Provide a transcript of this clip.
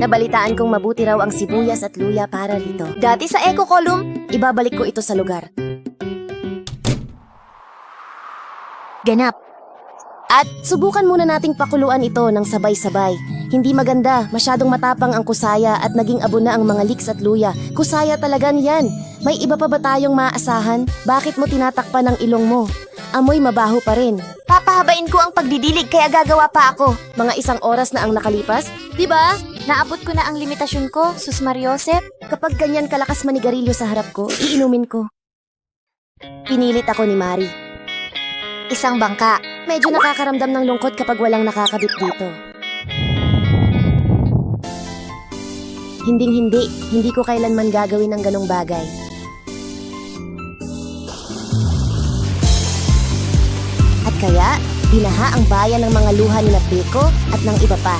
Nabalitaan kong mabuti raw ang sibuyas at luya para rito. Dati sa Eco Column, ibabalik ko ito sa lugar. Ganap. At subukan muna nating pakuluan ito ng sabay-sabay. Hindi maganda, masyadong matapang ang kusaya at naging abo na ang mga leeks at luya. Kusaya talaga niyan. May iba pa ba tayong maaasahan? Bakit mo tinatakpan ang ilong mo? Amoy mabaho pa rin. Papahabain ko ang pagdidilig kaya gagawa pa ako. Mga 1 oras na ang nakalipas, di ba? Naabot ko na ang limitasyon ko, Sus Mariosep. Kapag ganyan kalakas manigarilyo sa harap ko, iinumin ko. Pinilit ako ni Mari. Isang bangka. Medyo nakakaramdam ng lungkot kapag walang nakakabit dito. Hindi ko kailanman gagawin ang ganong bagay. At kaya, binaha ang bayan ng mga luha ni Peko at ng iba pa.